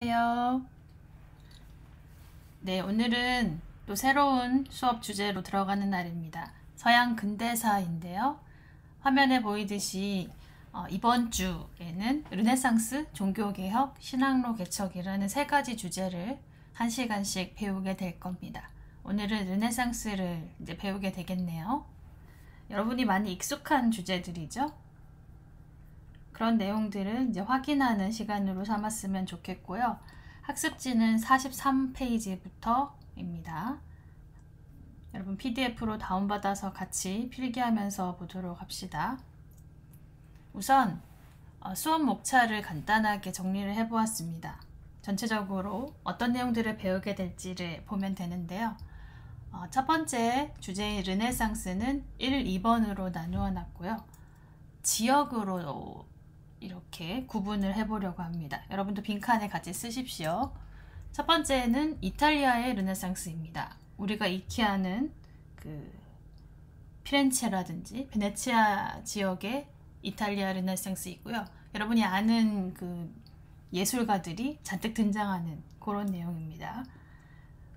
안녕하세요. 네, 오늘은 또 새로운 수업 주제로 들어가는 날입니다. 서양 근대사인데요. 화면에 보이듯이 이번 주에는 르네상스, 종교개혁, 신학로 개척이라는 세 가지 주제를 1시간씩 배우게 될 겁니다. 오늘은 르네상스를 이제 배우게 되겠네요. 여러분이 많이 익숙한 주제들이죠. 그런 내용들은 이제 확인하는 시간으로 삼았으면 좋겠고요. 학습지는 43페이지부터입니다. 여러분 PDF로 다운받아서 같이 필기하면서 보도록 합시다. 우선 수업 목차를 간단하게 정리를 해보았습니다. 전체적으로 어떤 내용들을 배우게 될지를 보면 되는데요. 첫 번째 주제인 르네상스는 1, 2번으로 나누어 놨고요. 지역으로 이렇게 구분을 해보려고 합니다. 여러분도 빈칸에 같이 쓰십시오. 첫 번째는 이탈리아의 르네상스입니다. 우리가 익히 아는 그 피렌체라든지 베네치아 지역의 이탈리아 르네상스 있고요. 여러분이 아는 그 예술가들이 잔뜩 등장하는 그런 내용입니다.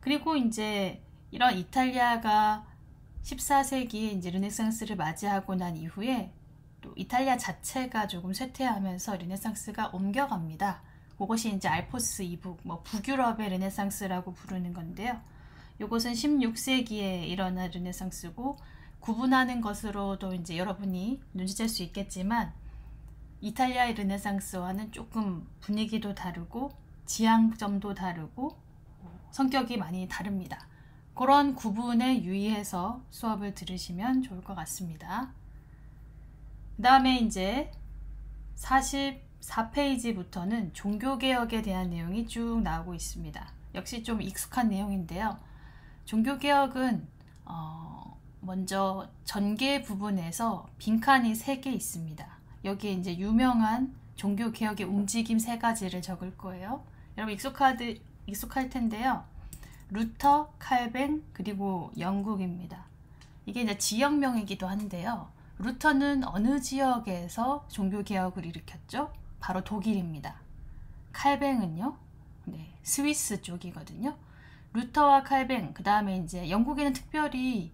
그리고 이제 이런 이탈리아가 14세기에 이제 르네상스를 맞이하고 난 이후에 또 이탈리아 자체가 조금 쇠퇴하면서 르네상스가 옮겨갑니다. 그것이 이제 알포스 이북, 북유럽의 르네상스라고 부르는 건데요. 이것은 16세기에 일어난 르네상스고, 구분하는 것으로도 이제 여러분이 눈치챌 수 있겠지만 이탈리아의 르네상스와는 조금 분위기도 다르고 지향점도 다르고 성격이 많이 다릅니다. 그런 구분에 유의해서 수업을 들으시면 좋을 것 같습니다. 그 다음에 이제 44페이지부터는 종교개혁에 대한 내용이 쭉 나오고 있습니다. 역시 좀 익숙한 내용인데요. 종교개혁은 먼저 전개 부분에서 빈칸이 3개 있습니다. 여기에 이제 유명한 종교개혁의 움직임 3가지를 적을 거예요. 여러분 익숙할 텐데요. 루터, 칼뱅, 그리고 영국입니다. 이게 이제 지역명이기도 한데요. 루터는 어느 지역에서 종교개혁을 일으켰죠? 바로 독일입니다. 칼뱅은요? 네, 스위스 쪽이거든요. 루터와 칼뱅, 그 다음에 이제 영국에는 특별히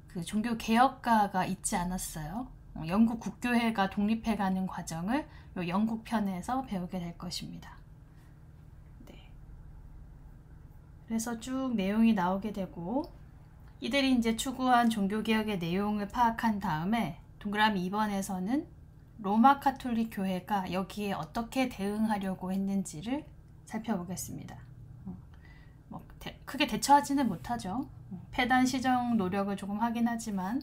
그 종교개혁가가 있지 않았어요. 영국 국교회가 독립해가는 과정을 요 영국 편에서 배우게 될 것입니다. 네. 그래서 쭉 내용이 나오게 되고, 이들이 이제 추구한 종교개혁의 내용을 파악한 다음에 동그라미 2번에서는 로마 가톨릭 교회가 여기에 어떻게 대응하려고 했는지를 살펴보겠습니다. 크게 대처하지는 못하죠. 폐단 시정 노력을 조금 하긴 하지만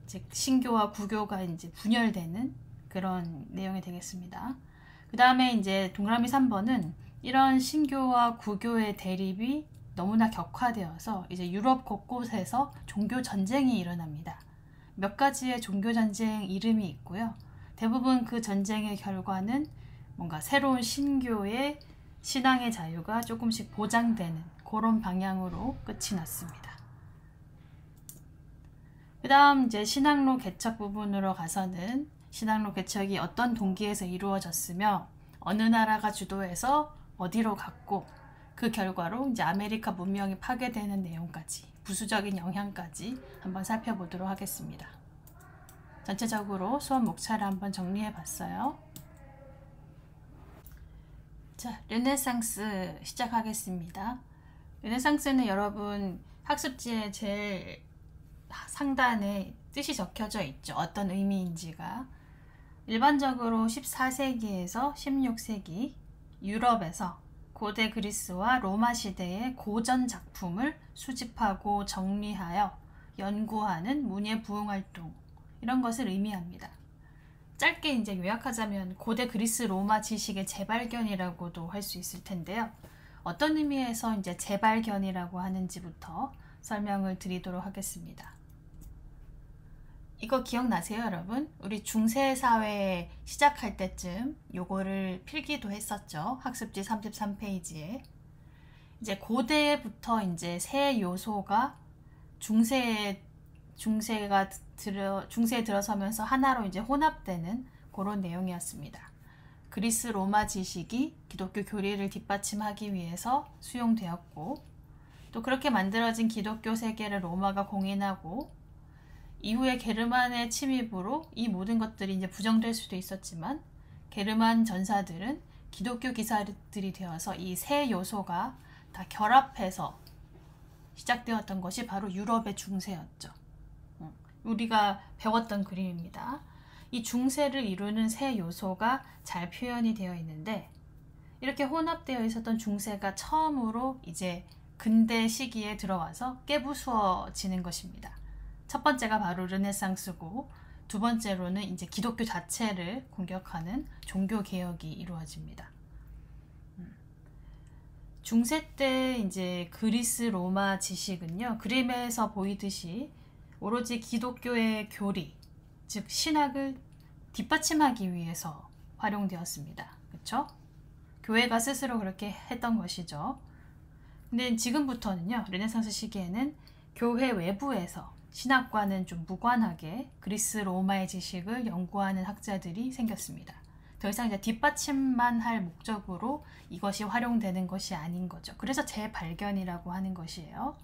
이제 신교와 구교가 이제 분열되는 그런 내용이 되겠습니다. 그 다음에 이제 동그라미 3번은 이런 신교와 구교의 대립이 너무나 격화되어서 이제 유럽 곳곳에서 종교 전쟁이 일어납니다. 몇 가지의 종교 전쟁 이름이 있고요. 대부분 그 전쟁의 결과는 뭔가 새로운 신교의 신앙의 자유가 조금씩 보장되는 그런 방향으로 끝이 났습니다. 그 다음 이제 신학로 개척 부분으로 가서는 신학로 개척이 어떤 동기에서 이루어졌으며 어느 나라가 주도해서 어디로 갔고 그 결과로 이제 아메리카 문명이 파괴되는 내용까지, 부수적인 영향까지 한번 살펴보도록 하겠습니다. 전체적으로 수업 목차를 한번 정리해 봤어요. 자, 르네상스 시작하겠습니다. 르네상스는 여러분 학습지에 제일 상단에 뜻이 적혀져 있죠. 어떤 의미인지가. 일반적으로 14세기에서 16세기 유럽에서 고대 그리스와 로마 시대의 고전 작품을 수집하고 정리하여 연구하는 문예 부흥 활동, 이런 것을 의미합니다. 짧게 이제 요약하자면 고대 그리스 로마 지식의 재발견이라고도 할 수 있을 텐데요. 어떤 의미에서 이제 재발견이라고 하는지부터 설명을 드리도록 하겠습니다. 이거 기억나세요, 여러분? 우리 중세사회 시작할 때쯤 요거를 필기도 했었죠. 학습지 33페이지에. 이제 고대부터 이제 세 요소가 중세에 들어서면서 하나로 이제 혼합되는 그런 내용이었습니다. 그리스 로마 지식이 기독교 교리를 뒷받침하기 위해서 수용되었고, 또 그렇게 만들어진 기독교 세계를 로마가 공인하고, 이후에 게르만의 침입으로 이 모든 것들이 이제 부정될 수도 있었지만, 게르만 전사들은 기독교 기사들이 되어서 이 세 요소가 다 결합해서 시작되었던 것이 바로 유럽의 중세였죠. 우리가 배웠던 그림입니다. 이 중세를 이루는 세 요소가 잘 표현이 되어 있는데, 이렇게 혼합되어 있었던 중세가 처음으로 이제 근대 시기에 들어와서 깨부수어지는 것입니다. 첫 번째가 바로 르네상스고, 두 번째로는 이제 기독교 자체를 공격하는 종교 개혁이 이루어집니다. 중세 때 이제 그리스 로마 지식은요, 그림에서 보이듯이 오로지 기독교의 교리, 즉 신학을 뒷받침하기 위해서 활용되었습니다. 그렇죠? 교회가 스스로 그렇게 했던 것이죠. 근데 지금부터는요, 르네상스 시기에는 교회 외부에서 신학과는 좀 무관하게 그리스 로마의 지식을 연구하는 학자들이 생겼습니다. 더 이상 이제 뒷받침만 할 목적으로 이것이 활용되는 것이 아닌 거죠. 그래서 재발견이라고 하는 것이에요.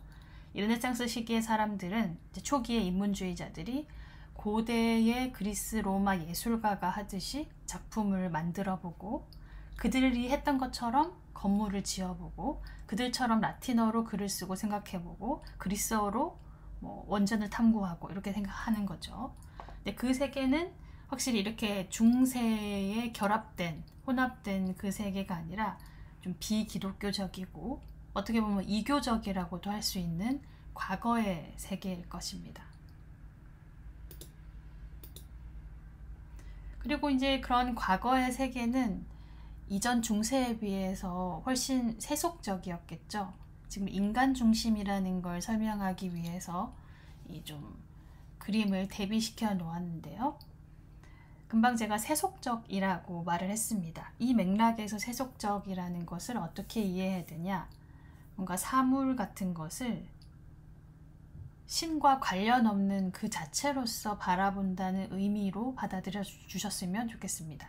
이 르네상스 시기의 사람들은, 이제 초기의 인문주의자들이 고대의 그리스 로마 예술가가 하듯이 작품을 만들어보고, 그들이 했던 것처럼 건물을 지어보고, 그들처럼 라틴어로 글을 쓰고 생각해보고, 그리스어로 원전을 탐구하고 이렇게 생각하는 거죠. 근데 그 세계는 확실히 이렇게 중세에 결합된, 혼합된 그 세계가 아니라 좀 비기독교적이고, 어떻게 보면 이교적이라고도 할 수 있는 과거의 세계일 것입니다. 그리고 이제 그런 과거의 세계는 이전 중세에 비해서 훨씬 세속적이었겠죠. 지금 인간 중심이라는 걸 설명하기 위해서 이 좀 그림을 대비시켜 놓았는데요. 금방 제가 세속적이라고 말을 했습니다. 이 맥락에서 세속적이라는 것을 어떻게 이해해야 되냐? 뭔가 사물 같은 것을 신과 관련 없는 그 자체로서 바라본다는 의미로 받아들여 주셨으면 좋겠습니다.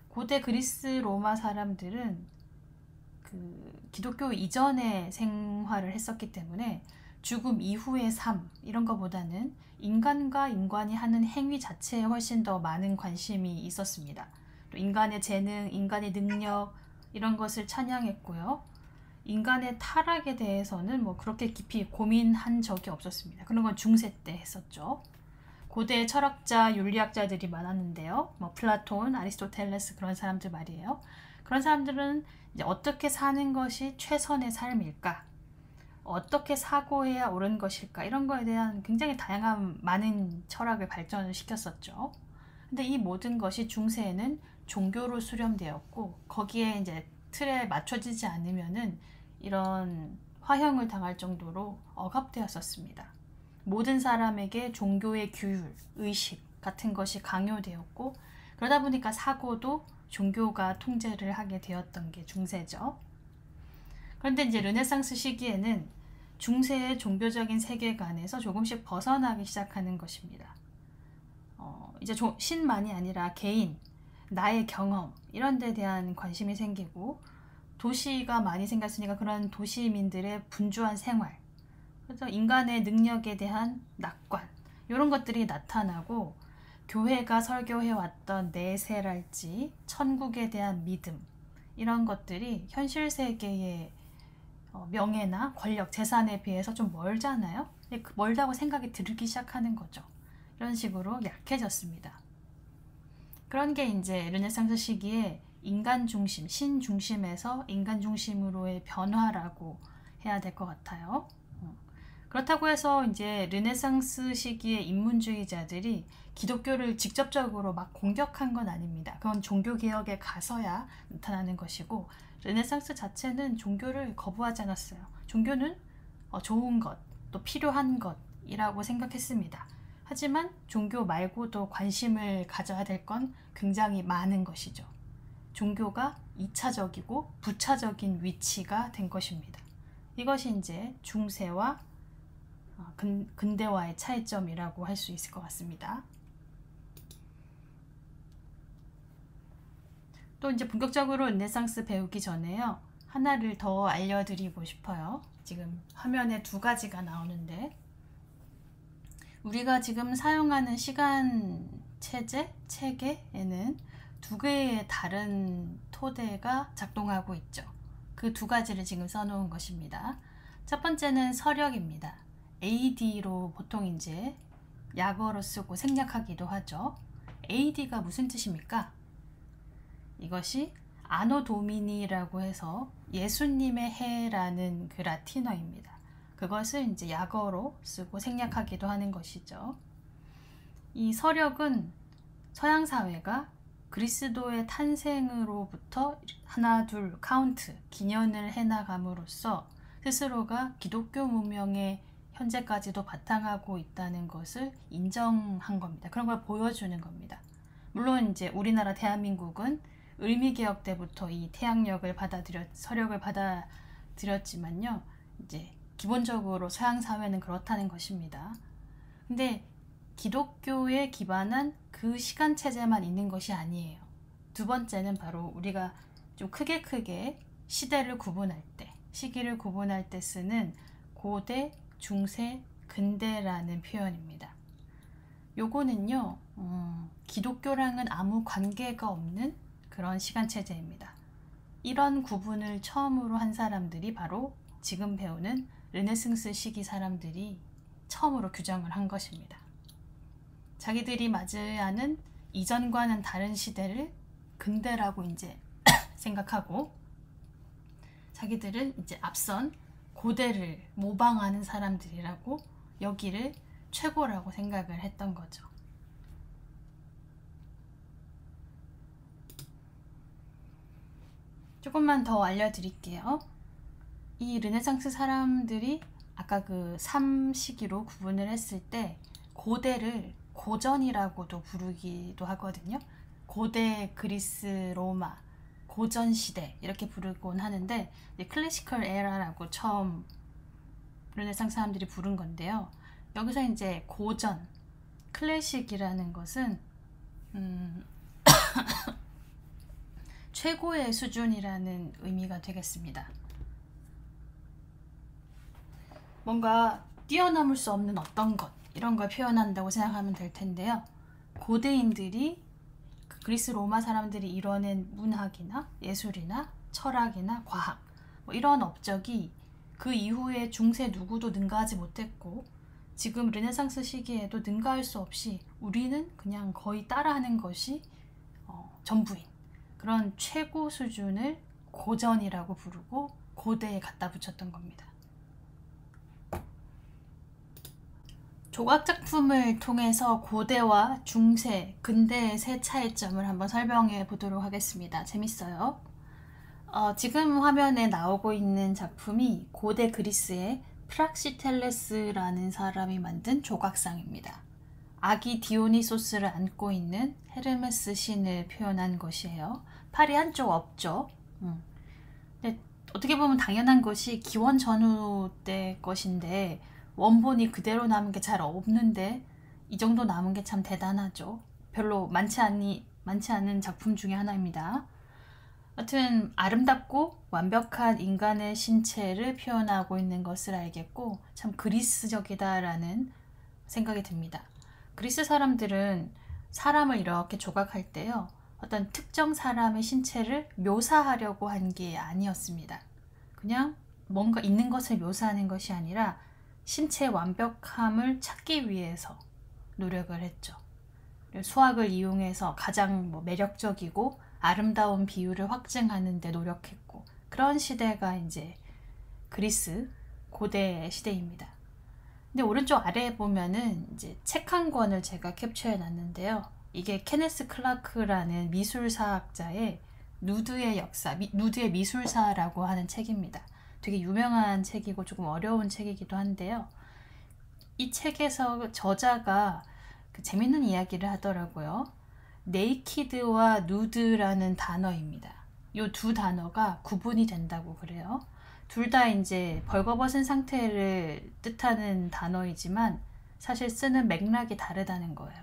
고대 그리스 로마 사람들은 그 기독교 이전에 생활을 했었기 때문에 죽음 이후의 삶 이런 것보다는 인간과 인간이 하는 행위 자체에 훨씬 더 많은 관심이 있었습니다. 또 인간의 재능, 인간의 능력 이런 것을 찬양했고요. 인간의 타락에 대해서는 뭐 그렇게 깊이 고민한 적이 없었습니다. 그런 건 중세 때 했었죠. 고대 철학자, 윤리학자들이 많았는데요. 뭐 플라톤, 아리스토텔레스 그런 사람들 말이에요. 그런 사람들은 이제 어떻게 사는 것이 최선의 삶일까? 어떻게 사고해야 옳은 것일까? 이런 거에 대한 굉장히 다양한 많은 철학을 발전을 시켰었죠. 근데 이 모든 것이 중세에는 종교로 수렴되었고, 거기에 이제 틀에 맞춰지지 않으면은 이런 화형을 당할 정도로 억압되었었습니다. 모든 사람에게 종교의 규율, 의식 같은 것이 강요되었고, 그러다 보니까 사고도 종교가 통제를 하게 되었던 게 중세죠. 그런데 이제 르네상스 시기에는 중세의 종교적인 세계관에서 조금씩 벗어나기 시작하는 것입니다. 이제 신만이 아니라 개인, 나의 경험 이런 데 대한 관심이 생기고, 도시가 많이 생겼으니까 그런 도시민들의 분주한 생활, 그래서 인간의 능력에 대한 낙관 이런 것들이 나타나고, 교회가 설교해왔던 내세랄지 천국에 대한 믿음 이런 것들이 현실 세계의 명예나 권력, 재산에 비해서 좀 멀잖아요. 멀다고 생각이 들기 시작하는 거죠. 이런 식으로 약해졌습니다. 그런 게 이제 르네상스 시기에 인간 중심, 신 중심에서 인간 중심으로의 변화라고 해야 될 것 같아요. 그렇다고 해서 이제 르네상스 시기의 인문주의자들이 기독교를 직접적으로 막 공격한 건 아닙니다. 그건 종교개혁에 가서야 나타나는 것이고, 르네상스 자체는 종교를 거부하지 않았어요. 종교는 좋은 것, 또 필요한 것이라고 생각했습니다. 하지만 종교 말고도 관심을 가져야 될 건 굉장히 많은 것이죠. 종교가 2차적이고 부차적인 위치가 된 것입니다. 이것이 이제 중세와 근대와의 차이점이라고 할 수 있을 것 같습니다. 또 이제 본격적으로 르네상스 배우기 전에요. 하나를 더 알려드리고 싶어요. 지금 화면에 두 가지가 나오는데 우리가 지금 사용하는 시간 체계에는 두 개의 다른 토대가 작동하고 있죠. 그 두 가지를 지금 써놓은 것입니다. 첫 번째는 서력입니다. AD로 보통 이제 약어로 쓰고 생략하기도 하죠. AD가 무슨 뜻입니까? 이것이 아노 도미니라고 해서 예수님의 해라는 그 라틴어입니다. 그것을 이제 약어로 쓰고 생략하기도 하는 것이죠. 이 서력은 서양 사회가 그리스도의 탄생으로부터 하나 둘 카운트 기년을 해나감으로써 스스로가 기독교 문명의 현재까지도 바탕하고 있다는 것을 인정한 겁니다. 그런 걸 보여주는 겁니다. 물론 이제 우리나라 대한민국은 을미개혁 때부터 이 태양력을 서력을 받아들였지만요. 이제 기본적으로 서양 사회는 그렇다는 것입니다. 근데 기독교에 기반한 그 시간 체제만 있는 것이 아니에요. 두 번째는 바로 우리가 좀 크게 시기를 구분할 때 쓰는 고대, 중세, 근대라는 표현입니다. 요거는요, 기독교랑은 아무 관계가 없는 그런 시간 체제입니다. 이런 구분을 처음으로 한 사람들이 바로 지금 배우는 르네상스 시기 사람들이 처음으로 규정을 한 것입니다. 자기들이 맞이하는 이전과는 다른 시대를 근대라고 이제 생각하고 자기들은 이제 앞선 고대를 모방하는 사람들이라고 여기를 최고라고 생각을 했던 거죠. 조금만 더 알려드릴게요. 이 르네상스 사람들이 아까 그 3시기로 구분을 했을 때 고대를 고전이라고도 부르기도 하거든요. 고대 그리스 로마 고전 시대 이렇게 부르곤 하는데 클래시컬 에라라고 처음 르네상스 사람들이 부른 건데요. 여기서 이제 고전 클래식이라는 것은 최고의 수준이라는 의미가 되겠습니다. 뭔가 뛰어넘을 수 없는 어떤 것 이런 걸 표현한다고 생각하면 될 텐데요. 고대인들이 그리스 로마 사람들이 이뤄낸 문학이나 예술이나 철학이나 과학 뭐 이런 업적이 그 이후에 중세 누구도 능가하지 못했고 지금 르네상스 시기에도 능가할 수 없이 우리는 그냥 거의 따라하는 것이 전부인 그런 최고 수준을 고전이라고 부르고 고대에 갖다 붙였던 겁니다. 조각작품을 통해서 고대와 중세, 근대의 세 차이점을 한번 설명해 보도록 하겠습니다. 재밌어요. 지금 화면에 나오고 있는 작품이 고대 그리스의 프락시텔레스라는 사람이 만든 조각상입니다. 아기 디오니소스를 안고 있는 헤르메스 신을 표현한 것이에요. 팔이 한쪽 없죠. 근데 어떻게 보면 당연한 것이 기원 전후 때 것인데 원본이 그대로 남은 게 잘 없는데 이 정도 남은 게 참 대단하죠. 별로 많지 않은 작품 중에 하나입니다. 하여튼 아름답고 완벽한 인간의 신체를 표현하고 있는 것을 알겠고 참 그리스적이다라는 생각이 듭니다. 그리스 사람들은 사람을 이렇게 조각할 때요. 어떤 특정 사람의 신체를 묘사하려고 한 게 아니었습니다. 그냥 뭔가 있는 것을 묘사하는 것이 아니라 신체의 완벽함을 찾기 위해서 노력을 했죠. 수학을 이용해서 가장 매력적이고 아름다운 비율을 확증하는 데 노력했고 그런 시대가 이제 그리스 고대 시대입니다. 근데 오른쪽 아래에 보면은 이제 책 한 권을 제가 캡처해 놨는데요. 이게 케네스 클라크라는 미술사학자의 누드의 역사, 누드의 미술사라고 하는 책입니다. 되게 유명한 책이고 조금 어려운 책이기도 한데요. 이 책에서 저자가 재밌는 이야기를 하더라고요. 네이키드와 누드라는 단어입니다. 이 두 단어가 구분이 된다고 그래요. 둘 다 이제 벌거벗은 상태를 뜻하는 단어이지만 사실 쓰는 맥락이 다르다는 거예요.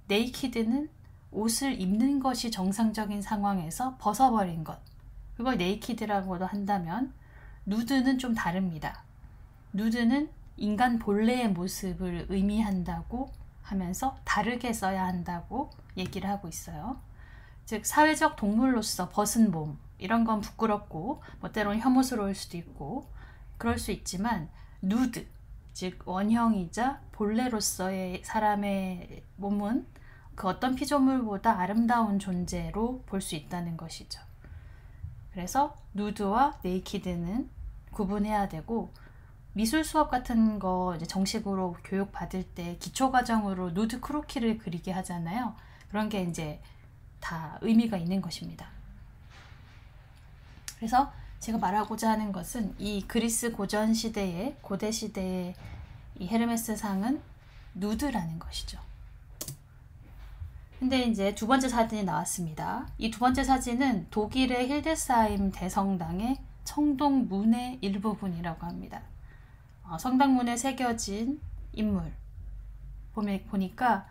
네이키드는 옷을 입는 것이 정상적인 상황에서 벗어버린 것, 그걸 네이키드라고도 한다면, 누드는 좀 다릅니다. 누드는 인간 본래의 모습을 의미한다고 하면서 다르게 써야 한다고 얘기를 하고 있어요. 즉 사회적 동물로서 벗은 몸, 이런 건 부끄럽고 뭐 때로는 혐오스러울 수도 있고 그럴 수 있지만, 누드, 즉 원형이자 본래로서의 사람의 몸은 그 어떤 피조물보다 아름다운 존재로 볼 수 있다는 것이죠. 그래서 누드와 네이키드는 구분해야 되고, 미술 수업 같은 거 이제 정식으로 교육 받을 때 기초 과정으로 누드 크로키를 그리게 하잖아요. 그런 게 이제 다 의미가 있는 것입니다. 그래서 제가 말하고자 하는 것은 이 그리스 고전 시대의, 고대 시대의 이 헤르메스 상은 누드라는 것이죠. 근데 이제 두 번째 사진이 나왔습니다. 이 두 번째 사진은 독일의 힐데스하임 대성당의 청동문의 일부분이라고 합니다. 성당문에 새겨진 인물 보니까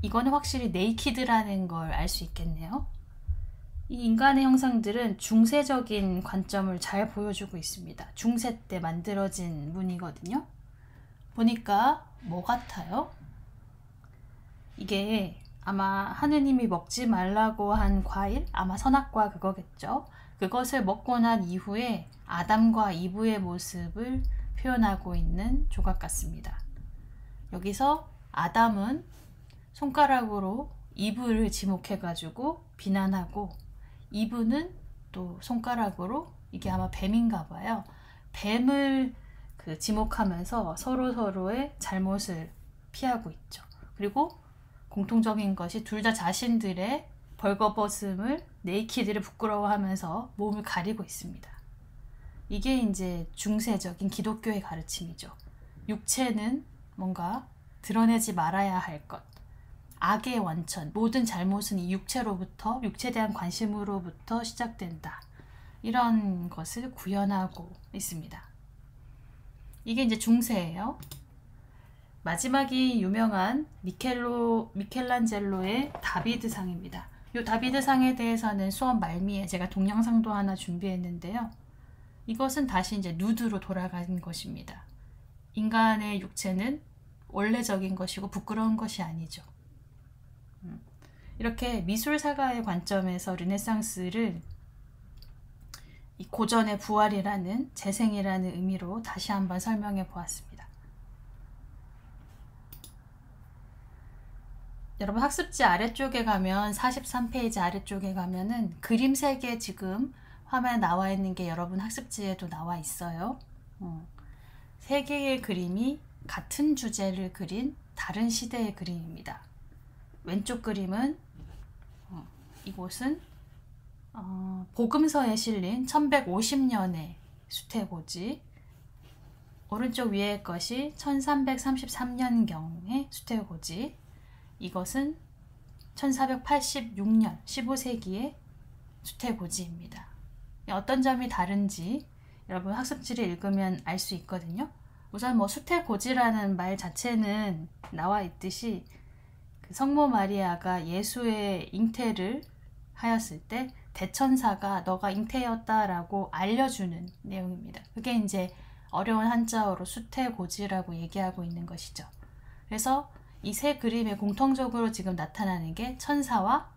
이거는 확실히 네이키드라는 걸 알 수 있겠네요. 이 인간의 형상들은 중세적인 관점을 잘 보여주고 있습니다. 중세 때 만들어진 문이거든요. 보니까 뭐 같아요? 이게 아마 하느님이 먹지 말라고 한 과일, 아마 선악과 그거겠죠. 그것을 먹고 난 이후에 아담과 이브의 모습을 표현하고 있는 조각 같습니다. 여기서 아담은 손가락으로 이브를 지목해가지고 비난하고, 이브는 또 손가락으로, 이게 아마 뱀인가 봐요. 뱀을 지목하면서 서로의 잘못을 피하고 있죠. 그리고 공통적인 것이 둘 다 자신들의 벌거벗음을, 네이키드를 부끄러워하면서 몸을 가리고 있습니다. 이게 이제 중세적인 기독교의 가르침이죠. 육체는 뭔가 드러내지 말아야 할 것, 악의 원천, 모든 잘못은 이 육체로부터, 육체에 대한 관심으로부터 시작된다, 이런 것을 구현하고 있습니다. 이게 이제 중세예요. 마지막이 유명한 미켈란젤로의 다비드상입니다. 이 다비드상에 대해서는 수업 말미에 제가 동영상도 하나 준비했는데요. 이것은 다시 이제 누드로 돌아간 것입니다. 인간의 육체는 원래적인 것이고 부끄러운 것이 아니죠. 이렇게 미술사가의 관점에서 르네상스를 이 고전의 부활이라는, 재생이라는 의미로 다시 한번 설명해 보았습니다. 여러분 학습지 아래쪽에 가면, 43페이지 아래쪽에 가면은 그림 3개 지금 화면에 나와 있는 게 여러분 학습지에도 나와 있어요. 3개의 그림이 같은 주제를 그린 다른 시대의 그림입니다. 왼쪽 그림은 이곳은 복음서에 실린 1150년의 수태고지, 오른쪽 위의 것이 1333년경의 수태고지, 이것은 1486년 15세기의 수태고지입니다. 어떤 점이 다른지 여러분 학습지를 읽으면 알 수 있거든요. 우선 뭐 수태고지라는 말 자체는 나와 있듯이 그 성모 마리아가 예수의 잉태를 하였을 때 대천사가 너가 잉태였다라고 알려주는 내용입니다. 그게 이제 어려운 한자어로 수태고지라고 얘기하고 있는 것이죠. 그래서 이 세 그림에 공통적으로 지금 나타나는 게 천사와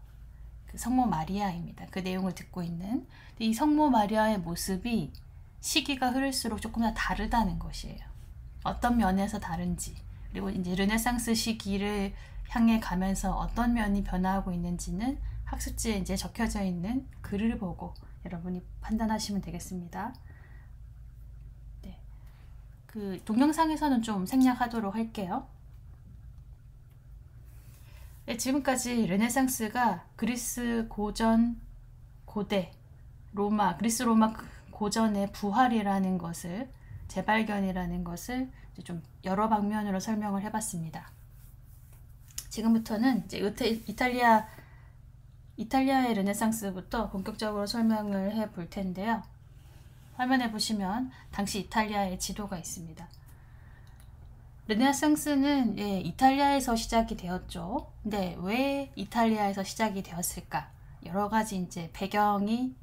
그 성모 마리아입니다. 그 내용을 듣고 있는. 이 성모 마리아의 모습이 시기가 흐를수록 조금 더 다르다는 것이에요. 어떤 면에서 다른지, 그리고 이제 르네상스 시기를 향해 가면서 어떤 면이 변화하고 있는지는 학습지에 이제 적혀져 있는 글을 보고 여러분이 판단하시면 되겠습니다. 네. 그 동영상에서는 좀 생략하도록 할게요. 네, 지금까지 르네상스가 그리스 고전, 고대, 로마, 그리스 로마 고전의 부활이라는 것을, 재발견이라는 것을 이제 좀 여러 방면으로 설명을 해봤습니다. 지금부터는 이제 이탈리아의 르네상스부터 본격적으로 설명을 해 볼 텐데요. 화면에 보시면 당시 이탈리아의 지도가 있습니다. 르네상스는 이탈리아에서 시작이 되었죠. 근데 왜 이탈리아에서 시작이 되었을까? 여러 가지 이제 배경이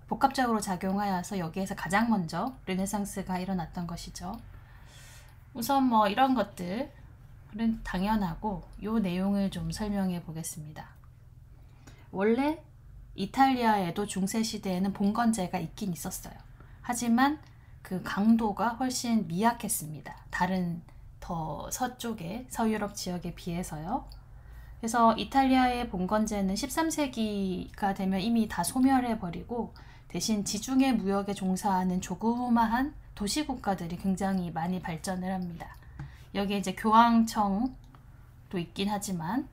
복합적으로 작용하여서 여기에서 가장 먼저 르네상스가 일어났던 것이죠. 우선 뭐 이런 것들은 당연하고 이 내용을 좀 설명해 보겠습니다. 원래 이탈리아에도 중세시대에는 봉건제가 있긴 있었어요. 하지만 그 강도가 훨씬 미약했습니다. 다른 더 서쪽의 서유럽 지역에 비해서요. 그래서 이탈리아의 봉건제는 13세기가 되면 이미 다 소멸해버리고 대신 지중해 무역에 종사하는 조그마한 도시국가들이 굉장히 많이 발전을 합니다. 여기에 이제 교황청도 있긴 하지만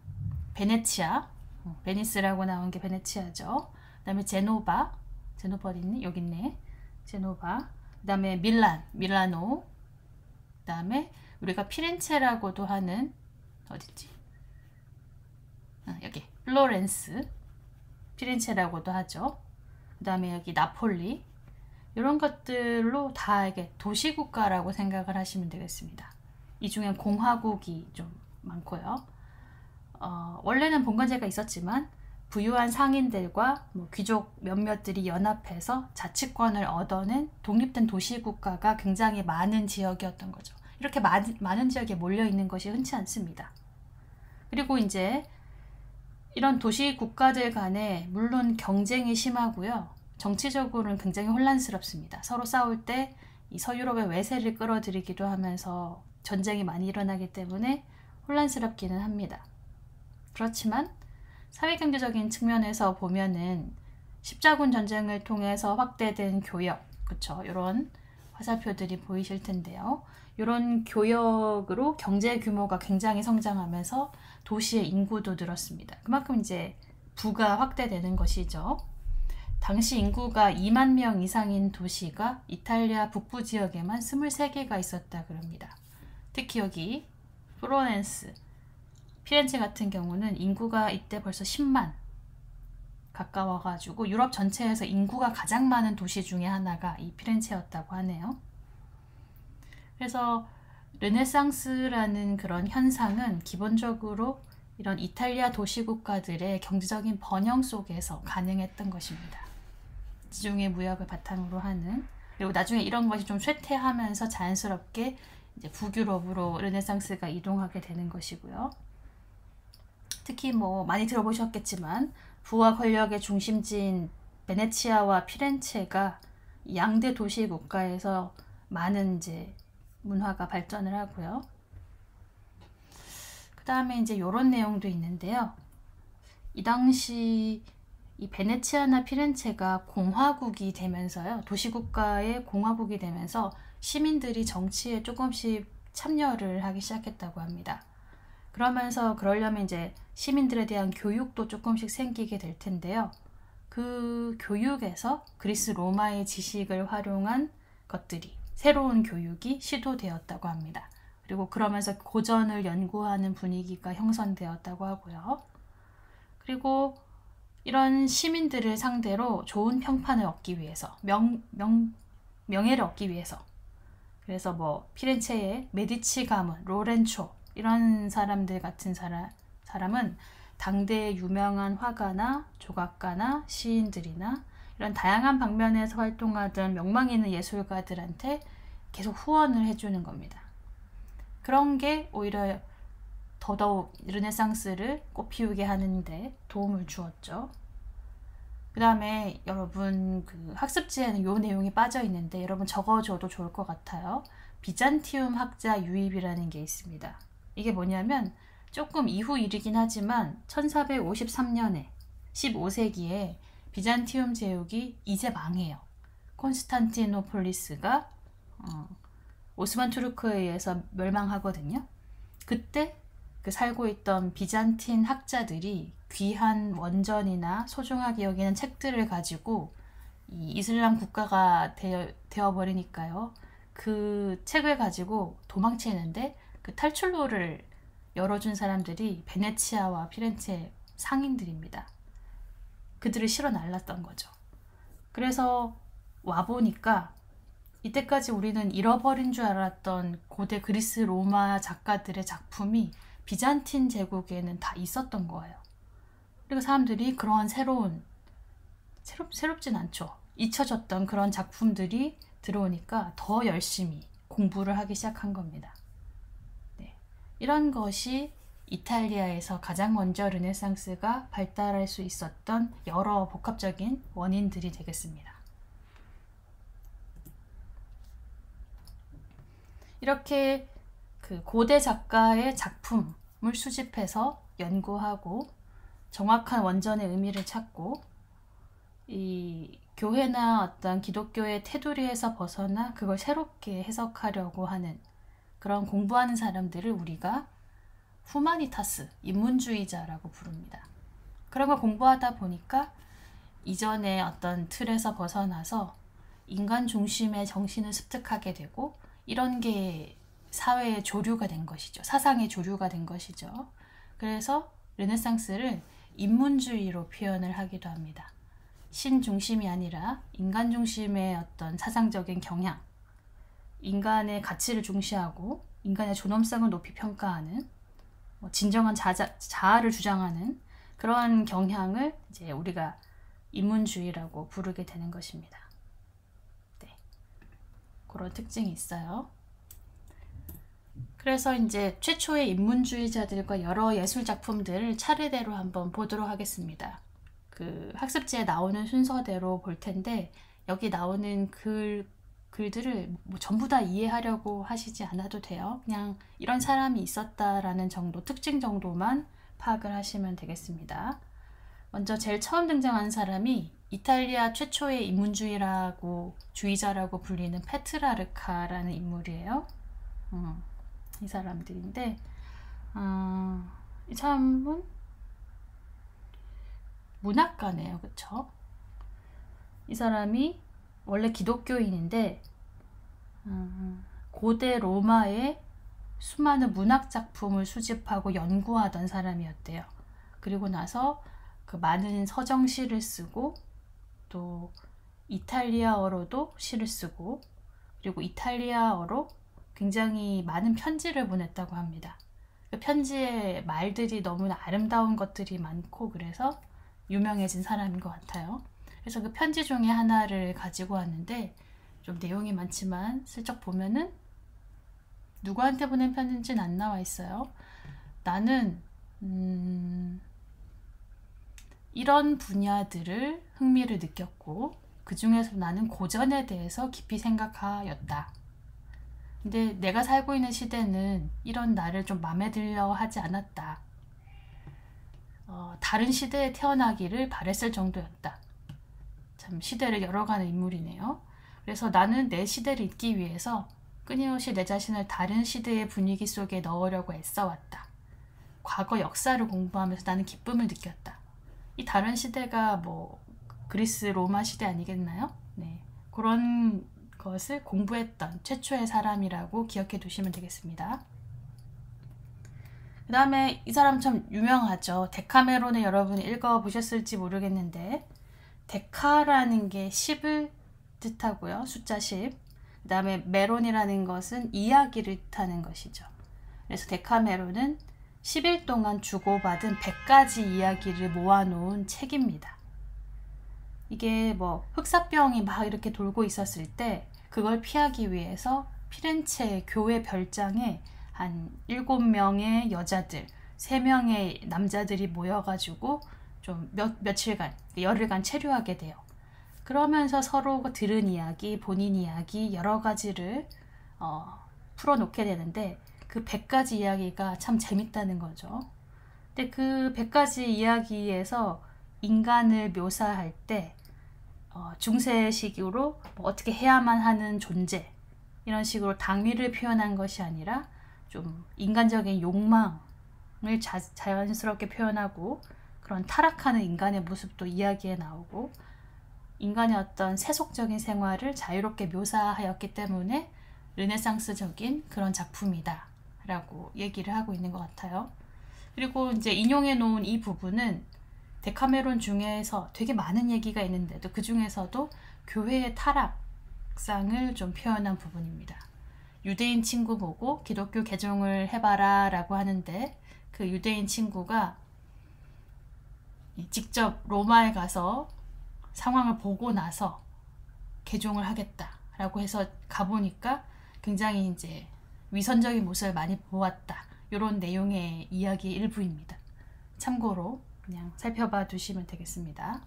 베네치아, 베니스라고 나온 게 베네치아죠. 그 다음에 제노바 어디 있니? 여기 있네. 제노바. 그 다음에 밀라노. 그 다음에 우리가 피렌체라고도 하는 어딨지? 여기 플로렌스, 피렌체라고도 하죠. 그 다음에 여기 나폴리. 이런 것들로 다 이게 도시국가라고 생각을 하시면 되겠습니다. 이 중에 공화국이 좀 많고요. 원래는 봉건제가 있었지만 부유한 상인들과 뭐 귀족 몇몇들이 연합해서 자치권을 얻어낸 독립된 도시국가가 굉장히 많은 지역이었던 거죠. 이렇게 많은 지역에 몰려있는 것이 흔치 않습니다. 그리고 이제 이런 도시국가들 간에 물론 경쟁이 심하고요. 정치적으로는 굉장히 혼란스럽습니다. 서로 싸울 때 이 서유럽의 외세를 끌어들이기도 하면서 전쟁이 많이 일어나기 때문에 혼란스럽기는 합니다. 그렇지만 사회경제적인 측면에서 보면은 십자군 전쟁을 통해서 확대된 교역, 그쵸? 이런 화살표들이 보이실 텐데요. 이런 교역으로 경제 규모가 굉장히 성장하면서 도시의 인구도 늘었습니다. 그만큼 이제 부가 확대되는 것이죠. 당시 인구가 2만 명 이상인 도시가 이탈리아 북부 지역에만 23개가 있었다 그럽니다. 특히 여기 플로렌스, 피렌체 같은 경우는 인구가 이때 벌써 10만 가까워가지고 유럽 전체에서 인구가 가장 많은 도시 중에 하나가 이 피렌체였다고 하네요. 그래서 르네상스라는 그런 현상은 기본적으로 이런 이탈리아 도시국가들의 경제적인 번영 속에서 가능했던 것입니다. 지중해 무역을 바탕으로 하는, 그리고 나중에 이런 것이 좀 쇠퇴하면서 자연스럽게 이제 북유럽으로 르네상스가 이동하게 되는 것이고요. 특히 뭐 많이 들어보셨겠지만 부와 권력의 중심지인 베네치아와 피렌체가 양대 도시 국가에서 많은 이제 문화가 발전을 하고요. 그 다음에 이제 이런 내용도 있는데요. 이 당시 이 베네치아나 피렌체가 공화국이 되면서요. 도시국가의 공화국이 되면서 시민들이 정치에 조금씩 참여를 하기 시작했다고 합니다. 그러려면 이제 시민들에 대한 교육도 조금씩 생기게 될 텐데요. 그 교육에서 그리스 로마의 지식을 활용한 것들이, 새로운 교육이 시도되었다고 합니다. 그리고 그러면서 고전을 연구하는 분위기가 형성되었다고 하고요. 그리고 이런 시민들을 상대로 좋은 평판을 얻기 위해서, 명예를 얻기 위해서, 그래서 뭐 피렌체의 메디치 가문, 로렌초 이런 사람들 같은 사람은 당대의 유명한 화가나 조각가나 시인들이나 이런 다양한 방면에서 활동하던 명망 있는 예술가들한테 계속 후원을 해주는 겁니다. 그런 게 오히려 더더욱 르네상스를 꽃피우게 하는데 도움을 주었죠. 그 다음에 여러분 그 학습지에는 이 내용이 빠져 있는데 여러분 적어줘도 좋을 것 같아요. 비잔티움 학자 유입이라는 게 있습니다. 이게 뭐냐면 조금 이후 일이긴 하지만 1453년에 15세기에 비잔티움 제국이 이제 망해요. 콘스탄티노폴리스가 오스만 투르크에 의해서 멸망하거든요. 그때 그 살고 있던 비잔틴 학자들이 귀한 원전이나 소중하게 여기는 책들을 가지고 이 이슬람 국가가 되어버리니까요. 그 책을 가지고 도망치는데 그 탈출로를 열어준 사람들이 베네치아와 피렌체 상인들입니다. 그들을 실어 날랐던 거죠. 그래서 와보니까 이때까지 우리는 잃어버린 줄 알았던 고대 그리스 로마 작가들의 작품이 비잔틴 제국에는 다 있었던 거예요. 그리고 사람들이 그러한 새롭진 않죠. 잊혀졌던 그런 작품들이 들어오니까 더 열심히 공부를 하기 시작한 겁니다. 네. 이런 것이 이탈리아에서 가장 먼저 르네상스가 발달할 수 있었던 여러 복합적인 원인들이 되겠습니다. 이렇게 그 고대 작가의 작품을 수집해서 연구하고 정확한 원전의 의미를 찾고 이 교회나 어떤 기독교의 테두리에서 벗어나 그걸 새롭게 해석하려고 하는 그런 공부하는 사람들을 우리가 후마니타스, 인문주의자라고 부릅니다. 그런 걸 공부하다 보니까 이전의 어떤 틀에서 벗어나서 인간 중심의 정신을 습득하게 되고 이런 게 사회의 조류가 된 것이죠. 사상의 조류가 된 것이죠. 그래서 르네상스를 인문주의로 표현을 하기도 합니다. 신 중심이 아니라 인간 중심의 어떤 사상적인 경향, 인간의 가치를 중시하고 인간의 존엄성을 높이 평가하는 진정한 자아를 주장하는 그러한 경향을 이제 우리가 인문주의라고 부르게 되는 것입니다. 네. 그런 특징이 있어요. 그래서 이제 최초의 인문주의자들과 여러 예술 작품들을 차례대로 한번 보도록 하겠습니다. 그 학습지에 나오는 순서대로 볼 텐데 여기 나오는 글들을 뭐 전부 다 이해하려고 하시지 않아도 돼요. 그냥 이런 사람이 있었다라는 정도, 특징 정도만 파악을 하시면 되겠습니다. 먼저 제일 처음 등장한 사람이 이탈리아 최초의 주의자라고 불리는 페트라르카라는 인물이에요. 이 사람들인데 이 사람은 문학가네요. 그쵸? 이 사람이 원래 기독교인인데 고대 로마의 수많은 문학 작품을 수집하고 연구하던 사람이었대요. 그리고 나서 그 많은 서정시를 쓰고 또 이탈리아어로도 시를 쓰고 그리고 이탈리아어로 굉장히 많은 편지를 보냈다고 합니다. 그 편지의 말들이 너무나 아름다운 것들이 많고 그래서 유명해진 사람인 것 같아요. 그래서 그 편지 중에 하나를 가지고 왔는데 좀 내용이 많지만 슬쩍 보면은 누구한테 보낸 편지인지는 안 나와 있어요. 나는 이런 분야들을 흥미를 느꼈고 그 중에서 나는 고전에 대해서 깊이 생각하였다. 근데 내가 살고 있는 시대는 이런 나를 좀 마음에 들려 하지 않았다. 다른 시대에 태어나기를 바랬을 정도였다. 참 시대를 열어가는 인물이네요. 그래서 나는 내 시대를 잊기 위해서 끊임없이 내 자신을 다른 시대의 분위기 속에 넣으려고 애써왔다. 과거 역사를 공부하면서 나는 기쁨을 느꼈다. 이 다른 시대가 뭐 그리스 로마 시대 아니겠나요? 네, 그런 것을 공부했던 최초의 사람이라고 기억해 두시면 되겠습니다. 그 다음에 이 사람 참 유명하죠. 데카메론을 여러분이 읽어보셨을지 모르겠는데 데카라는 게 10을 뜻하고요. 숫자 10. 그 다음에 메론이라는 것은 이야기를 뜻하는 것이죠. 그래서 데카메론은 10일 동안 주고받은 100가지 이야기를 모아놓은 책입니다. 이게 뭐 흑사병이 막 이렇게 돌고 있었을 때 그걸 피하기 위해서 피렌체 교회 별장에 한 7명의 여자들, 3명의 남자들이 모여가지고 좀 며칠간, 열흘간 체류하게 돼요. 그러면서 서로 들은 이야기, 본인 이야기 여러 가지를 풀어놓게 되는데 그 100가지 이야기가 참 재밌다는 거죠. 근데 그 100가지 이야기에서 인간을 묘사할 때 중세식으로 뭐 어떻게 해야만 하는 존재 이런 식으로 당위를 표현한 것이 아니라 좀 인간적인 욕망을 자연스럽게 표현하고 그런 타락하는 인간의 모습도 이야기에 나오고 인간의 어떤 세속적인 생활을 자유롭게 묘사하였기 때문에 르네상스적인 그런 작품이다 라고 얘기를 하고 있는 것 같아요. 그리고 이제 인용해 놓은 이 부분은 데카메론 중에서 되게 많은 얘기가 있는데도 그 중에서도 교회의 타락 각상을 좀 표현한 부분입니다. 유대인 친구 보고 기독교 개종을 해봐라 라고 하는데, 그 유대인 친구가 직접 로마에 가서 상황을 보고 나서 개종을 하겠다 라고 해서 가보니까 굉장히 이제 위선적인 모습을 많이 보았다, 이런 내용의 이야기 일부입니다. 참고로 그냥 살펴봐 두시면 되겠습니다.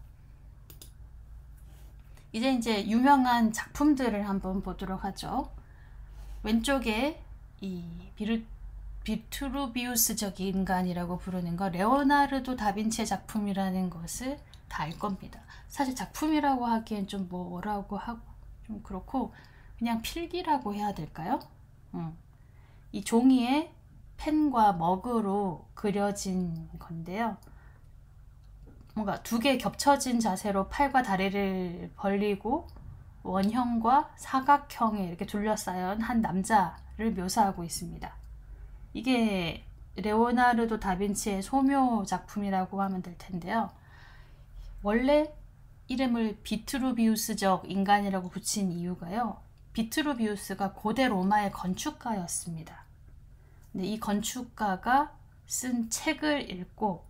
이제 유명한 작품들을 한번 보도록 하죠. 왼쪽에 이 비트루비우스적 인간이라고 부르는 거, 레오나르도 다빈치의 작품이라는 것을 다 알 겁니다. 사실 작품이라고 하기엔 좀 뭐라고 하고 좀 그렇고, 그냥 필기라고 해야 될까요? 이 종이에 펜과 먹으로 그려진 건데요. 뭔가 두 개 겹쳐진 자세로 팔과 다리를 벌리고 원형과 사각형에 이렇게 둘러싸인 한 남자를 묘사하고 있습니다. 이게 레오나르도 다빈치의 소묘 작품이라고 하면 될 텐데요. 원래 이름을 비트루비우스적 인간이라고 붙인 이유가요, 비트루비우스가 고대 로마의 건축가였습니다. 근데 이 건축가가 쓴 책을 읽고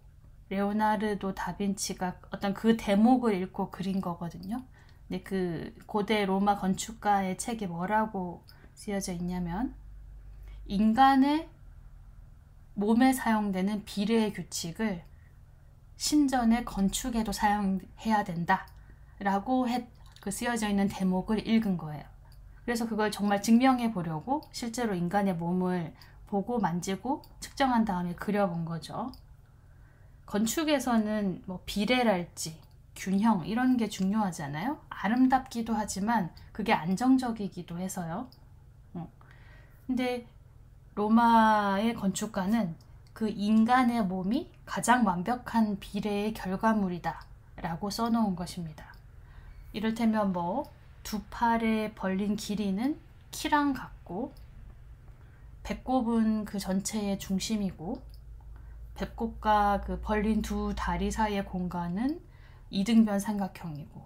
레오나르도 다빈치가 어떤 그 대목을 읽고 그린 거거든요. 근데 그 고대 로마 건축가의 책에 뭐라고 쓰여져 있냐면, 인간의 몸에 사용되는 비례의 규칙을 신전의 건축에도 사용해야 된다 라고 그 쓰여져 있는 대목을 읽은 거예요. 그래서 그걸 정말 증명해 보려고 실제로 인간의 몸을 보고 만지고 측정한 다음에 그려본 거죠. 건축에서는 뭐 비례랄지 균형 이런 게 중요하잖아요. 아름답기도 하지만 그게 안정적이기도 해서요. 근데 로마의 건축가는 그 인간의 몸이 가장 완벽한 비례의 결과물이다 라고 써놓은 것입니다. 이를테면 두 팔에 벌린 길이는 키랑 같고, 배꼽은 그 전체의 중심이고, 배꼽과 그 벌린 두 다리 사이의 공간은 이등변 삼각형이고,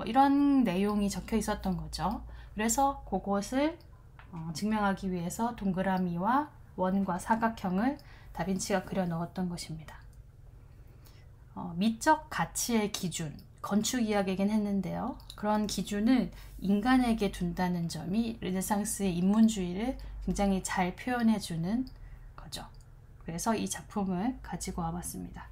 이런 내용이 적혀 있었던 거죠. 그래서 그것을 증명하기 위해서 동그라미와 원과 사각형을 다빈치가 그려 넣었던 것입니다. 미적 가치의 기준, 건축 이야기이긴 했는데요. 그런 기준을 인간에게 둔다는 점이 르네상스의 인문주의를 굉장히 잘 표현해주는 거죠. 그래서 이 작품을 가지고 와봤습니다.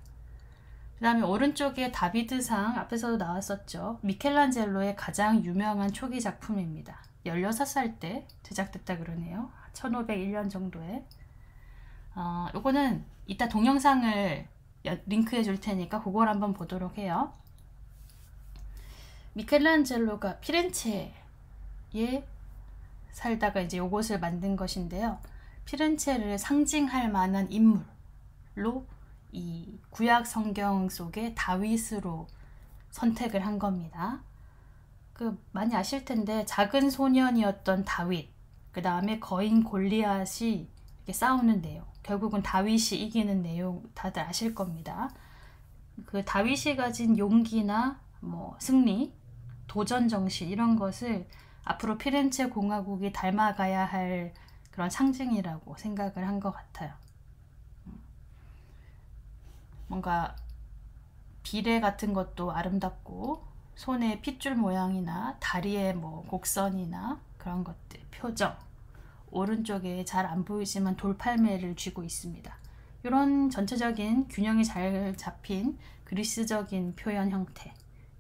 그 다음에 오른쪽에 다비드상, 앞에서도 나왔었죠. 미켈란젤로의 가장 유명한 초기 작품입니다. 16살 때 제작됐다 그러네요. 1501년 정도에. 요거는 이따 동영상을 링크해 줄 테니까 그걸 한번 보도록 해요. 미켈란젤로가 피렌체에 살다가 이제 요것을 만든 것인데요. 피렌체를 상징할 만한 인물로 이 구약 성경 속의 다윗으로 선택을 한 겁니다. 많이 아실 텐데 작은 소년이었던 다윗, 그 다음에 거인 골리앗이 이렇게 싸우는 내용, 결국은 다윗이 이기는 내용 다들 아실 겁니다. 그 다윗이 가진 용기나 승리, 도전 정신 이런 것을 앞으로 피렌체 공화국이 닮아가야 할 그런 상징이라고 생각을 한 것 같아요. 뭔가 비례 같은 것도 아름답고, 손에 핏줄 모양이나 다리에 곡선이나 그런 것들, 표정, 오른쪽에 잘 안 보이지만 돌팔매를 쥐고 있습니다. 이런 전체적인 균형이 잘 잡힌 그리스적인 표현 형태,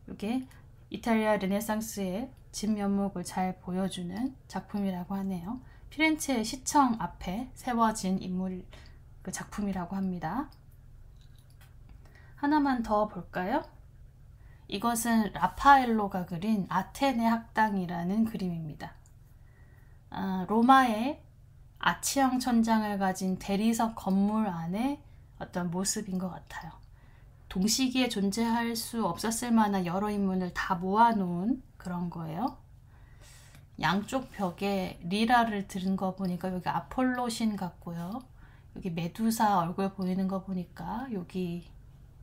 이게 이탈리아 르네상스의 진면목을 잘 보여주는 작품이라고 하네요. 피렌체 시청 앞에 세워진 인물 그 작품이라고 합니다. 하나만 더 볼까요? 이것은 라파엘로가 그린 아테네 학당이라는 그림입니다. 로마의 아치형 천장을 가진 대리석 건물 안에 어떤 모습인 것 같아요. 동시기에 존재할 수 없었을 만한 여러 인물을 다 모아놓은 그런 거예요. 양쪽 벽에 리라를 들은 거 보니까 여기 아폴로 신 같고요. 여기 메두사 얼굴 보이는 거 보니까 여기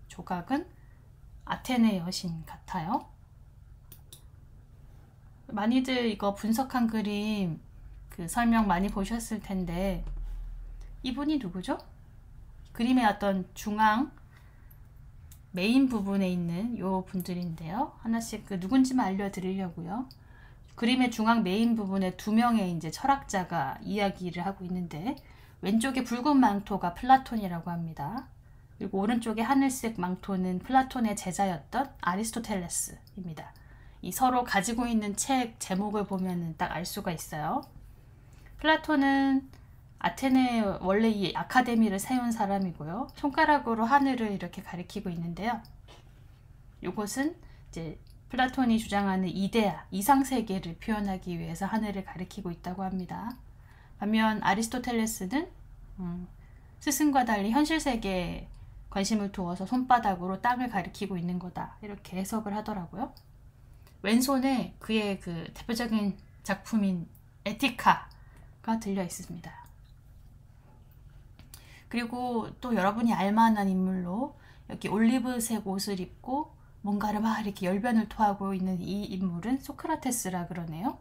조각은 아테네 여신 같아요. 많이들 이거 분석한 그림 그 설명 많이 보셨을 텐데, 이분이 누구죠? 그림의 어떤 중앙 메인 부분에 있는 요 분들인데요. 하나씩 그 누군지만 알려드리려고요. 그림의 중앙 메인 부분에 두 명의 이제 철학자가 이야기를 하고 있는데, 왼쪽에 붉은 망토가 플라톤이라고 합니다. 그리고 오른쪽에 하늘색 망토는 플라톤의 제자였던 아리스토텔레스입니다. 이 서로 가지고 있는 책 제목을 보면 딱 알 수가 있어요. 플라톤은 아테네 원래 이 아카데미를 세운 사람이고요. 손가락으로 하늘을 이렇게 가리키고 있는데요. 이것은 이제 플라톤이 주장하는 이데아, 이상세계를 표현하기 위해서 하늘을 가리키고 있다고 합니다. 반면 아리스토텔레스는 스승과 달리 현실세계에 관심을 두어서 손바닥으로 땅을 가리키고 있는 거다, 이렇게 해석을 하더라고요. 왼손에 그의 그 대표적인 작품인 에티카가 들려 있습니다. 그리고 또 여러분이 알만한 인물로 여기 올리브색 옷을 입고 뭔가를 막 이렇게 열변을 토하고 있는 이 인물은 소크라테스라 그러네요.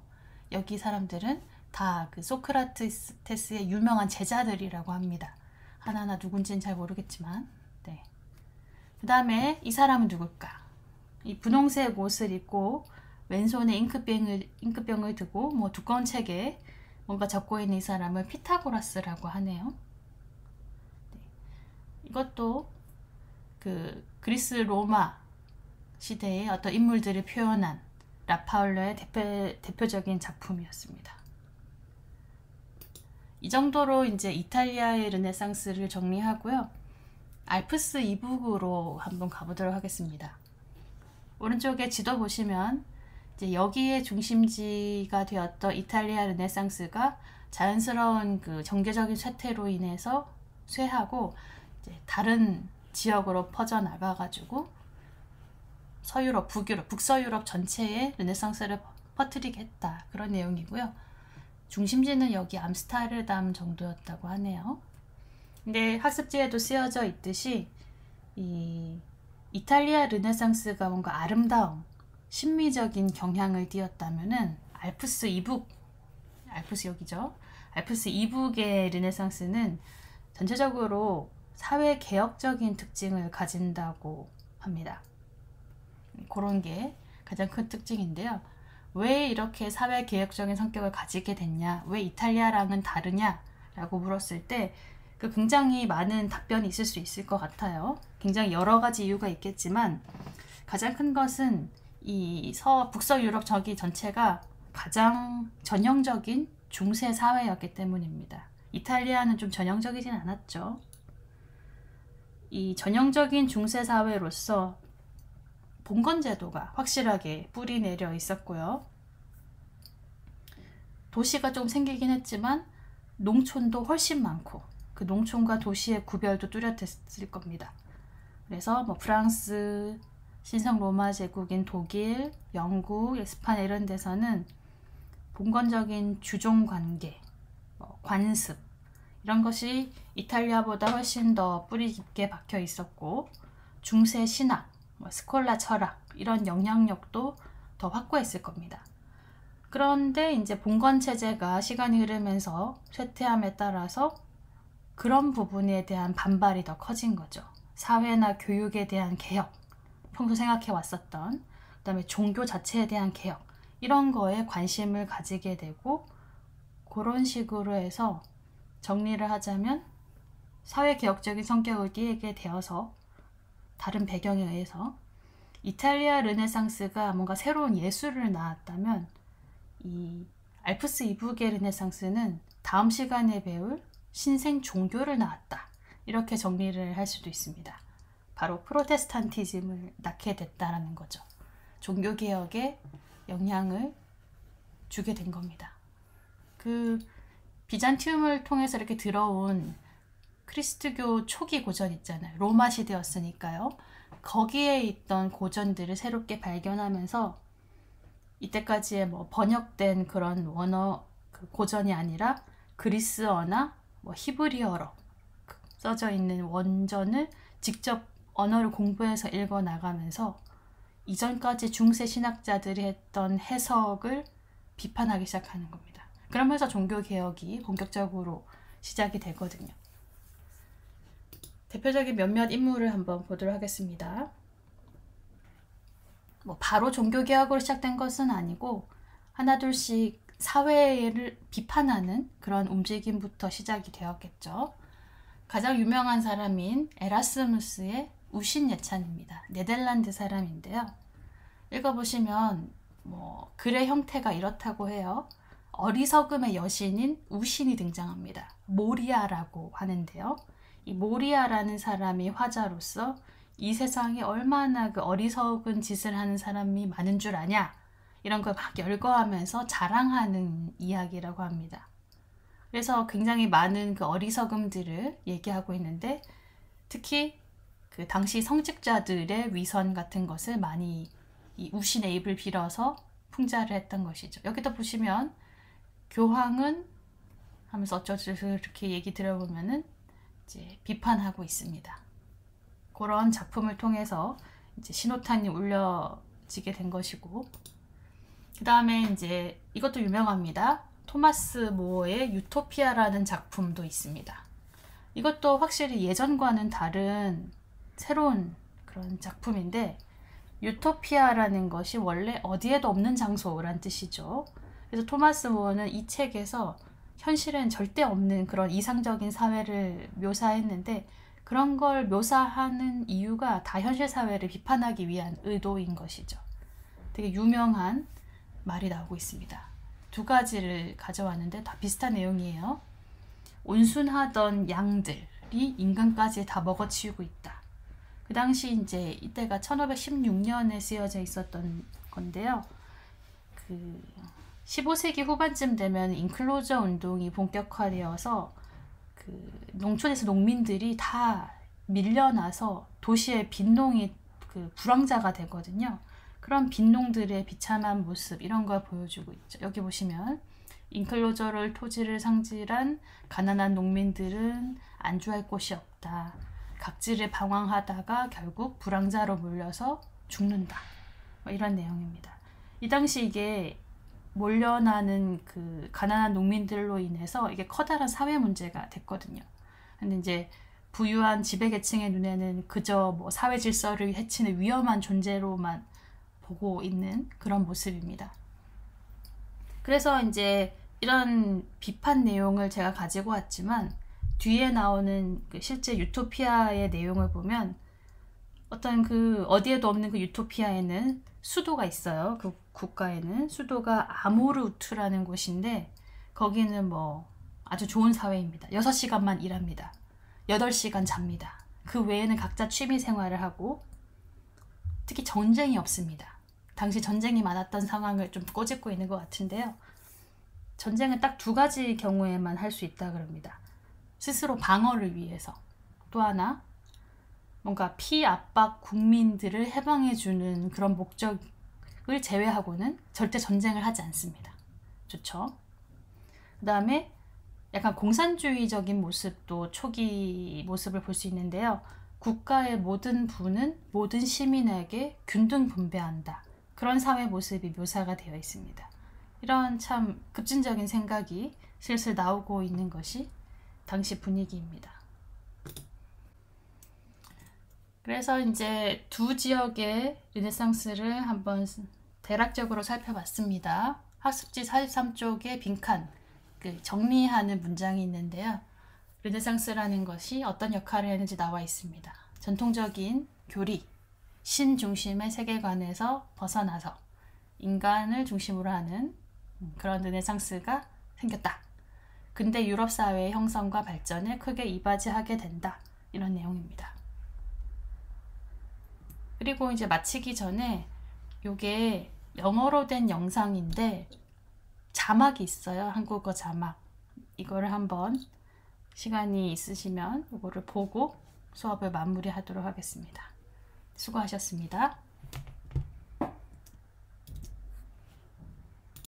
여기 사람들은 다 그 소크라테스의 유명한 제자들이라고 합니다. 하나하나 누군지는 잘 모르겠지만, 네. 그 다음에 이 사람은 누굴까? 이 분홍색 옷을 입고 왼손에 잉크병을 들고 뭐 두꺼운 책에 뭔가 적고 있는 이 사람을 피타고라스라고 하네요. 네. 이것도 그 그리스 로마 시대의 어떤 인물들을 표현한 라파울로의 대표적인 작품이었습니다. 이 정도로 이제 이탈리아의 르네상스를 정리하고요. 알프스 이북으로 한번 가보도록 하겠습니다. 오른쪽에 지도 보시면 이제 여기에 중심지가 되었던 이탈리아 르네상스가 자연스러운 그 정교적인 쇠퇴로 인해서 쇠하고 이제 다른 지역으로 퍼져 나가가지고 서유럽, 북유럽, 북서유럽 전체에 르네상스를 퍼뜨리게 했다, 그런 내용이고요. 중심지는 여기 암스테르담 정도였다고 하네요. 근데 학습지에도 쓰여져 있듯이 이 이탈리아 르네상스가 뭔가 아름다움, 신미적인 경향을 띠었다면은 알프스 이북, 알프스 여기죠. 알프스 이북의 르네상스는 전체적으로 사회 개혁적인 특징을 가진다고 합니다. 그런 게 가장 큰 특징인데요. 왜 이렇게 사회 개혁적인 성격을 가지게 됐냐, 왜 이탈리아랑은 다르냐 라고 물었을 때 그 굉장히 많은 답변이 있을 수 있을 것 같아요. 굉장히 여러 가지 이유가 있겠지만 가장 큰 것은 이 북서 유럽 저기 전체가 가장 전형적인 중세 사회였기 때문입니다. 이탈리아는 좀 전형적이진 않았죠. 이 전형적인 중세 사회로서 봉건제도가 확실하게 뿌리 내려 있었고요. 도시가 좀 생기긴 했지만 농촌도 훨씬 많고 그 농촌과 도시의 구별도 뚜렷했을 겁니다. 그래서 뭐 프랑스, 신성 로마 제국인 독일, 영국, 스페인 이런 데서는 봉건적인 주종 관계, 관습 이런 것이 이탈리아보다 훨씬 더 뿌리 깊게 박혀 있었고, 중세 신학, 스콜라 철학 이런 영향력도 더 확고했을 겁니다. 그런데 이제 봉건 체제가 시간이 흐르면서 쇠퇴함에 따라서 그런 부분에 대한 반발이 더 커진 거죠. 사회나 교육에 대한 개혁, 평소 생각해 왔었던, 그 다음에 종교 자체에 대한 개혁 이런 거에 관심을 가지게 되고, 그런 식으로 해서 정리를 하자면 사회 개혁적인 성격을 띠게 되어서 다른 배경에 의해서 이탈리아 르네상스가 뭔가 새로운 예술을 낳았다면 이 알프스 이북의 르네상스는 다음 시간에 배울 신생 종교를 낳았다, 이렇게 정리를 할 수도 있습니다. 바로 프로테스탄티즘을 낳게 됐다라는 거죠. 종교개혁에 영향을 주게 된 겁니다. 그 비잔티움을 통해서 이렇게 들어온 크리스트교 초기 고전 있잖아요. 로마 시대였으니까요. 거기에 있던 고전들을 새롭게 발견하면서 이때까지의 뭐 번역된 그런 원어 그 고전이 아니라 그리스어나 뭐 히브리어로 써져 있는 원전을 직접 언어를 공부해서 읽어 나가면서 이전까지 중세 신학자들이 했던 해석을 비판하기 시작하는 겁니다. 그러면서 종교개혁이 본격적으로 시작이 되거든요. 대표적인 몇몇 인물을 한번 보도록 하겠습니다. 바로 종교개혁으로 시작된 것은 아니고 하나둘씩 사회를 비판하는 그런 움직임부터 시작이 되었겠죠. 가장 유명한 사람인 에라스무스의 우신예찬입니다. 네덜란드 사람인데요. 읽어보시면 글의 형태가 이렇다고 해요. 어리석음의 여신인 우신이 등장합니다. 모리아라고 하는데요. 이 모리아라는 사람이 화자로서 이 세상에 얼마나 그 어리석은 짓을 하는 사람이 많은 줄 아냐, 이런 걸 막 열거하면서 자랑하는 이야기라고 합니다. 그래서 굉장히 많은 그 어리석음들을 얘기하고 있는데, 특히 그 당시 성직자들의 위선 같은 것을 많이 이 우신의 입을 빌어서 풍자를 했던 것이죠. 여기다 보시면 교황은 하면서 어쩌지 이렇게 얘기 들어보면은 이제 비판하고 있습니다. 그런 작품을 통해서 이제 신호탄이 울려지게 된 것이고, 그 다음에 이제 이것도 유명합니다. 토마스 모어의 유토피아라는 작품도 있습니다. 이것도 확실히 예전과는 다른 새로운 그런 작품인데, 유토피아라는 것이 원래 어디에도 없는 장소란 뜻이죠. 그래서 토마스 모어는 이 책에서 현실엔 절대 없는 그런 이상적인 사회를 묘사했는데, 그런 걸 묘사하는 이유가 다 현실 사회를 비판하기 위한 의도인 것이죠. 되게 유명한 말이 나오고 있습니다. 두 가지를 가져왔는데 다 비슷한 내용이에요. 온순하던 양들이 인간까지 다 먹어치우고 있다. 그 당시 이제 이때가 1516년에 쓰여져 있었던 건데요. 그 15세기 후반쯤 되면 인클로저 운동이 본격화되어서 그 농촌에서 농민들이 다 밀려나서 도시의 빈농이 그 불황자가 되거든요. 그런 빈농들의 비참한 모습, 이런 걸 보여주고 있죠. 여기 보시면 인클로저를 토지를 상실한 가난한 농민들은 안주할 곳이 없다. 각지를 방황하다가 결국 불황자로 몰려서 죽는다. 이런 내용입니다. 이 당시 이게 몰려나는 그 가난한 농민들로 인해서 이게 커다란 사회 문제가 됐거든요. 근데 이제 부유한 지배계층의 눈에는 그저 사회 질서를 해치는 위험한 존재로만 보고 있는 그런 모습입니다. 그래서 이제 이런 비판 내용을 제가 가지고 왔지만, 뒤에 나오는 그 실제 유토피아의 내용을 보면 어떤 그 어디에도 없는 그 유토피아에는 수도가 있어요. 그 국가에는 수도가 아모르우트라는 곳인데, 거기는 아주 좋은 사회입니다. 6시간만 일합니다. 8시간 잡니다. 그 외에는 각자 취미 생활을 하고, 특히 전쟁이 없습니다. 당시 전쟁이 많았던 상황을 좀 꼬집고 있는 것 같은데요. 전쟁은 딱 두 가지 경우에만 할 수 있다 그럽니다. 스스로 방어를 위해서, 또 하나 뭔가 피압박 국민들을 해방해주는 그런 목적을 제외하고는 절대 전쟁을 하지 않습니다. 좋죠? 그 다음에 약간 공산주의적인 모습도 초기 모습을 볼 수 있는데요. 국가의 모든 부는 모든 시민에게 균등 분배한다. 그런 사회 모습이 묘사가 되어 있습니다. 이런 참 급진적인 생각이 슬슬 나오고 있는 것이 당시 분위기입니다. 그래서 이제 두 지역의 르네상스를 한번 대략적으로 살펴봤습니다. 학습지 43쪽에 빈칸, 정리하는 문장이 있는데요. 르네상스라는 것이 어떤 역할을 했는지 나와 있습니다. 전통적인 교리, 신 중심의 세계관에서 벗어나서 인간을 중심으로 하는 그런 르네상스가 생겼다. 근대 유럽 사회의 형성과 발전에 크게 이바지하게 된다. 이런 내용입니다. 그리고 이제 마치기 전에 요게 영어로 된 영상인데 자막이 있어요. 한국어 자막. 이거를 한번 시간이 있으시면 이거를 보고 수업을 마무리하도록 하겠습니다. 수고하셨습니다.